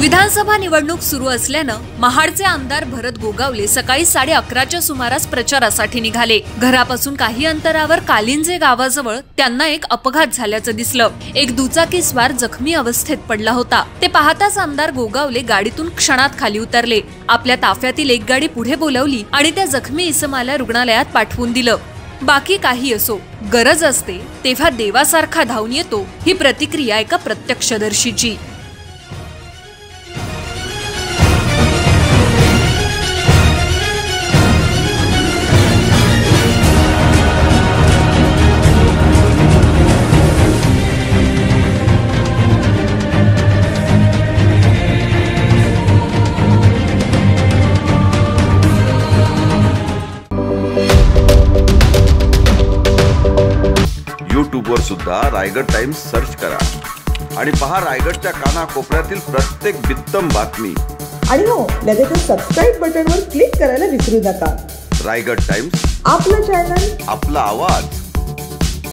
विधानसभा निवडणूक सुरू असल्यानं महाडचे आमदार भरत गोगावले सकाळी 11:30च्या सुमारास प्रचारासाठी निघाले। घरापासून काही अंतरावर कालिंजे गावाजवळ त्यांना एक अपघात झाल्याचं दिसलं। एक दुचाकीस्वार जखमी अवस्थेत पडला होता। ते पाहताच आमदार गोगावले गाडीतून क्षणात खाली उतरले। आपल्या ताफ्यातील एक गाडी पुढे बोलावली आणि त्या जखमी इसमाला रुग्णालयात पाठवून दिलं। बाकी काही असो, गरज असते तेव्हा देवासारखा धावून येतो, ही प्रतिक्रिया एका प्रत्यक्षदर्शीची। YouTube वर सुद्धा रायगड टाइम्स सर्च करा आणि पहा रायगडच्या कानाकोपऱ्यातील प्रत्येक बित्तम बातमी। आणि हो, लगेच सबस्क्राइब बटनवर क्लिक करायला विसरू नका। रायगड टाइम्स, आपलं चॅनल, आपला आवाज।